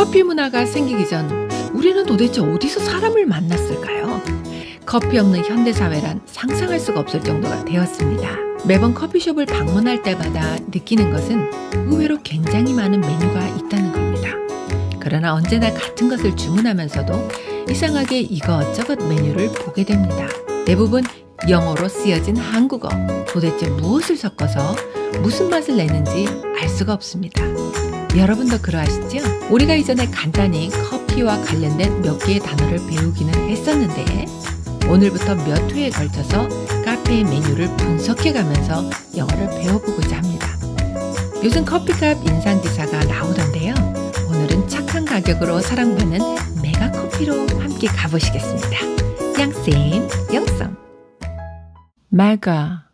커피 문화가 생기기 전 우리는 도대체 어디서 사람을 만났을까요? 커피 없는 현대사회란 상상할 수가 없을 정도가 되었습니다. 매번 커피숍을 방문할 때마다 느끼는 것은 의외로 굉장히 많은 메뉴가 있다는 겁니다. 그러나 언제나 같은 것을 주문하면서도 이상하게 이것저것 메뉴를 보게 됩니다. 대부분 영어로 쓰여진 한국어, 도대체 무엇을 섞어서 무슨 맛을 내는지 알 수가 없습니다. 여러분도 그러하시죠? 우리가 이전에 간단히 커피와 관련된 몇 개의 단어를 배우기는 했었는데 오늘부터 몇 회에 걸쳐서 카페의 메뉴를 분석해가면서 영어를 배워보고자 합니다. 요즘 커피값 인상 기사가 나오던데요. 오늘은 착한 가격으로 사랑받는 메가커피로 함께 가보시겠습니다. 양쌤 영성 메가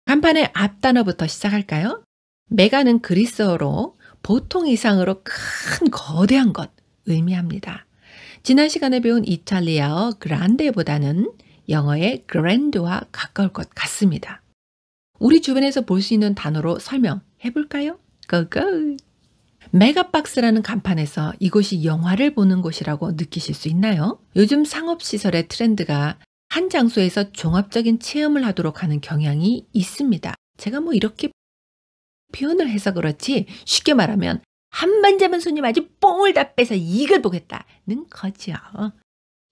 간판의 앞 단어부터 시작할까요? 메가는 그리스어로 보통 이상으로 큰 거대한 것 의미합니다. 지난 시간에 배운 이탈리아어 그란데보다는 영어의 그랜드와 가까울 것 같습니다. 우리 주변에서 볼 수 있는 단어로 설명해 볼까요? 고고! 메가박스라는 간판에서 이곳이 영화를 보는 곳이라고 느끼실 수 있나요? 요즘 상업시설의 트렌드가 한 장소에서 종합적인 체험을 하도록 하는 경향이 있습니다. 제가 이렇게 표현을 해서 그렇지 쉽게 말하면 한 번 잡은 손님 아주 뽕을 다 빼서 이걸 보겠다는 거죠.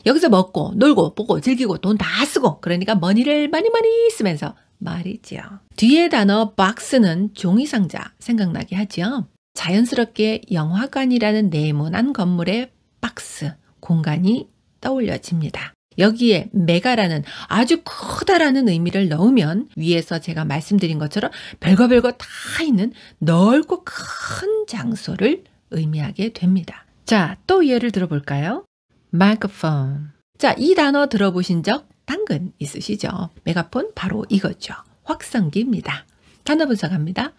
여기서 먹고 놀고 보고 즐기고 돈 다 쓰고 그러니까 머니를 많이 쓰면서 말이죠. 뒤에 단어 박스는 종이상자 생각나게 하죠. 자연스럽게 영화관이라는 네모난 건물의 박스, 공간이 떠올려집니다. 여기에 메가라는 아주 크다라는 의미를 넣으면 위에서 제가 말씀드린 것처럼 별거 다 있는 넓고 큰 장소를 의미하게 됩니다. 자, 또 예를 들어볼까요? 마이크폰. 자, 이 단어 들어보신 적 당근 있으시죠? 메가폰 바로 이거죠. 확성기입니다. 단어 분석합니다.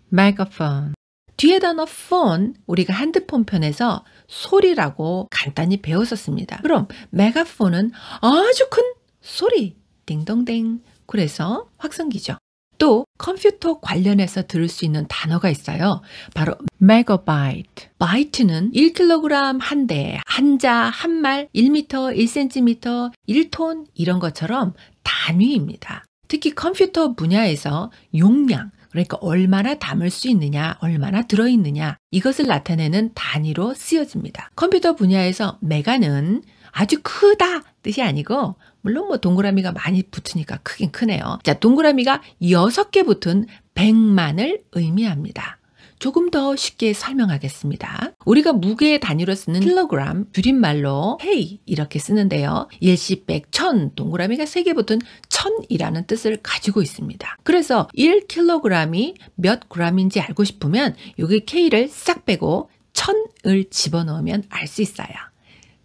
마이크폰. 뒤에 단어 폰, 우리가 핸드폰 편에서 소리라고 간단히 배웠었습니다. 그럼 메가폰은 아주 큰 소리, 딩동댕. 그래서 확성기죠. 또 컴퓨터 관련해서 들을 수 있는 단어가 있어요. 바로 메가바이트. 바이트는 1kg 한 대, 한자, 한말, 1m, 1cm, 1톤 이런 것처럼 단위입니다. 특히 컴퓨터 분야에서 용량, 그러니까 얼마나 담을 수 있느냐, 얼마나 들어있느냐 이것을 나타내는 단위로 쓰여집니다. 컴퓨터 분야에서 메가는 아주 크다 뜻이 아니고 물론 동그라미가 많이 붙으니까 크긴 크네요. 자, 동그라미가 6개 붙은 100만을 의미합니다. 조금 더 쉽게 설명하겠습니다. 우리가 무게의 단위로 쓰는 킬로그램, 줄임말로 K 이렇게 쓰는데요. 일십, 백, 천, 동그라미가 3개 붙은 천이라는 뜻을 가지고 있습니다. 그래서 1kg이 몇 g인지 알고 싶으면 여기 K를 싹 빼고 1000을 집어넣으면 알 수 있어요.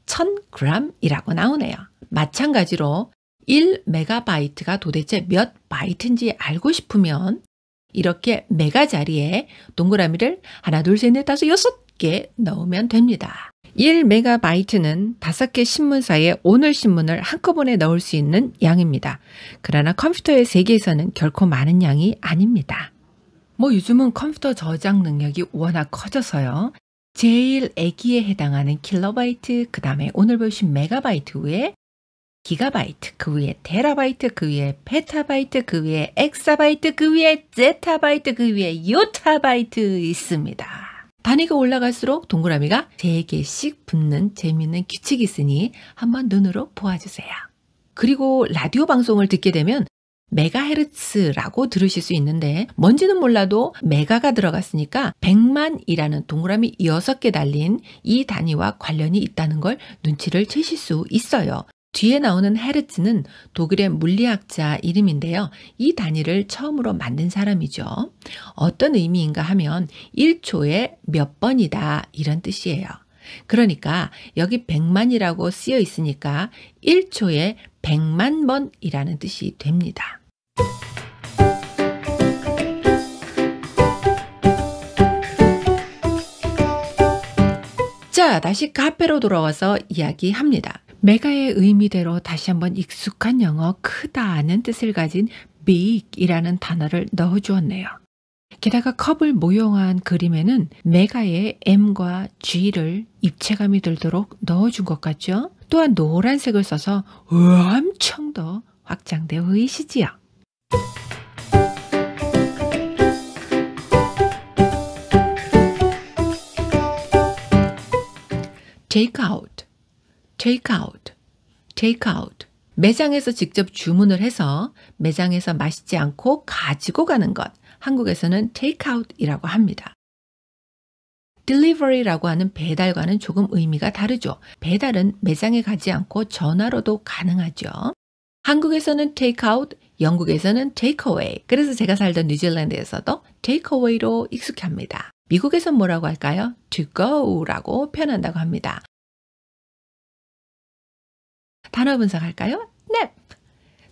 1000g이라고 나오네요. 마찬가지로 1메가바이트가 도대체 몇 바이트인지 알고 싶으면 이렇게 메가 자리에 동그라미를 하나, 둘, 셋, 넷, 다섯, 6개 넣으면 됩니다. 1메가바이트는 5개 신문사에 오늘 신문을 한꺼번에 넣을 수 있는 양입니다. 그러나 컴퓨터의 세계에서는 결코 많은 양이 아닙니다. 요즘은 컴퓨터 저장 능력이 워낙 커져서요. 제일 애기에 해당하는 킬로바이트, 그 다음에 오늘 배우신 메가바이트 외에 기가바이트, 그 위에 테라바이트, 그 위에 페타바이트, 그 위에 엑사바이트, 그 위에 제타바이트, 그 위에 요타바이트 있습니다. 단위가 올라갈수록 동그라미가 3개씩 붙는 재미있는 규칙이 있으니 한번 눈으로 보아주세요. 그리고 라디오 방송을 듣게 되면 메가헤르츠라고 들으실 수 있는데 뭔지는 몰라도 메가가 들어갔으니까 100만이라는 동그라미 6개 달린 이 단위와 관련이 있다는 걸 눈치를 채실 수 있어요. 뒤에 나오는 헤르츠는 독일의 물리학자 이름인데요. 이 단위를 처음으로 만든 사람이죠. 어떤 의미인가 하면 1초에 몇 번이다 이런 뜻이에요. 그러니까 여기 100만이라고 쓰여 있으니까 1초에 100만 번이라는 뜻이 됩니다. 자, 다시 카페로 돌아와서 이야기합니다. 메가의 의미대로 다시 한번 익숙한 영어 크다는 뜻을 가진 big이라는 단어를 넣어주었네요. 게다가 컵을 모형한 그림에는 메가의 M과 G를 입체감이 들도록 넣어준 것 같죠? 또한 노란색을 써서 엄청 더 확장되어 보이시지요? take out, take out, take out. 매장에서 직접 주문을 해서 매장에서 마시지 않고 가지고 가는 것. 한국에서는 take out이라고 합니다. delivery라고 하는 배달과는 조금 의미가 다르죠. 배달은 매장에 가지 않고 전화로도 가능하죠. 한국에서는 take out, 영국에서는 take away. 그래서 제가 살던 뉴질랜드에서도 take away로 익숙합니다. 미국에선 뭐라고 할까요? to go라고 표현한다고 합니다. 단어 분석할까요? nap,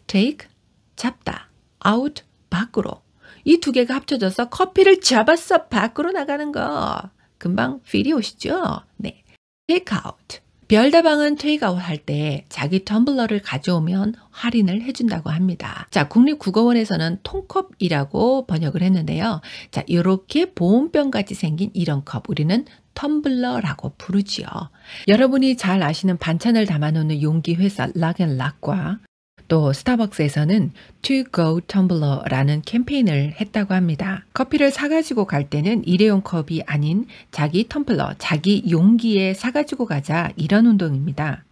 take, 잡다, out, 밖으로. 이 두 개가 합쳐져서 커피를 잡았어 밖으로 나가는 거. 금방 필이 오시죠? 네, take out. 별다방은 take out 할 때 자기 텀블러를 가져오면 할인을 해준다고 합니다. 자, 국립국어원에서는 통컵이라고 번역을 했는데요. 자, 이렇게 보온병같이 생긴 이런 컵 우리는 텀블러라고 부르지요. 여러분이 잘 아시는 반찬을 담아놓는 용기 회사 락앤락과 또 스타벅스에서는 To Go 텀블러라는 캠페인을 했다고 합니다. 커피를 사가지고 갈 때는 일회용 컵이 아닌 자기 텀블러, 자기 용기에 사가지고 가자 이런 운동입니다.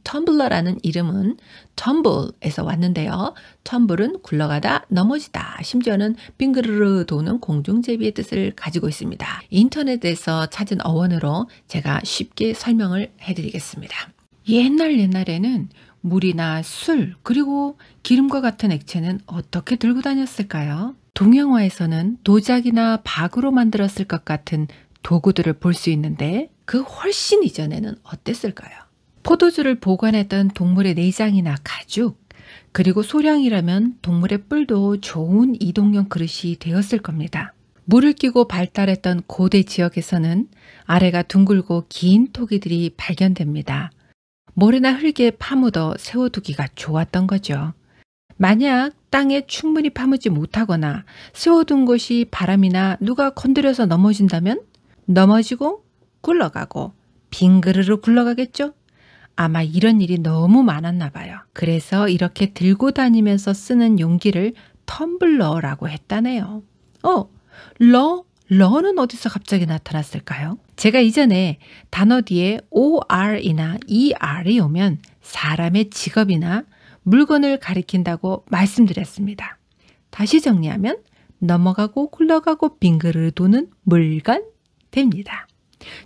텀블러라는 이름은 텀블에서 왔는데요. 텀블은 굴러가다 넘어지다, 심지어는 빙그르르 도는 공중제비의 뜻을 가지고 있습니다. 인터넷에서 찾은 어원으로 제가 쉽게 설명을 해드리겠습니다. 옛날에는 물이나 술 그리고 기름과 같은 액체는 어떻게 들고 다녔을까요? 동양화에서는 도자기나 박으로 만들었을 것 같은 도구들을 볼 수 있는데 그 훨씬 이전에는 어땠을까요? 포도주를 보관했던 동물의 내장이나 가죽, 그리고 소량이라면 동물의 뿔도 좋은 이동용 그릇이 되었을 겁니다. 물을 끼고 발달했던 고대 지역에서는 아래가 둥글고 긴 토기들이 발견됩니다. 모래나 흙에 파묻어 세워두기가 좋았던 거죠. 만약 땅에 충분히 파묻지 못하거나 세워둔 곳이 바람이나 누가 건드려서 넘어진다면 넘어지고 굴러가고 빙그르르 굴러가겠죠? 아마 이런 일이 너무 많았나 봐요. 그래서 이렇게 들고 다니면서 쓰는 용기를 텀블러라고 했다네요. 러는 어디서 갑자기 나타났을까요? 제가 이전에 단어 뒤에 OR이나 ER이 오면 사람의 직업이나 물건을 가리킨다고 말씀드렸습니다. 다시 정리하면 넘어가고 굴러가고 빙그르 도는 물건 됩니다.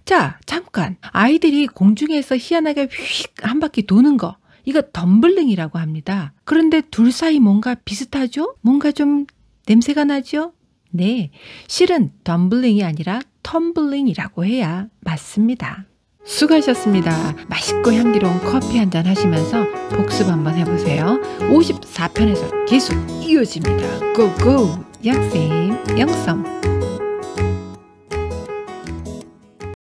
자, 잠깐. 아이들이 공중에서 희한하게 휙 한 바퀴 도는 거, 이거 덤블링이라고 합니다. 그런데 둘 사이 뭔가 비슷하죠? 뭔가 좀 냄새가 나죠? 네, 실은 덤블링이 아니라 텀블링이라고 해야 맞습니다. 수고하셨습니다. 맛있고 향기로운 커피 한잔 하시면서 복습 한번 해보세요. 54편에서 계속 이어집니다. 고고! 약쌤 영성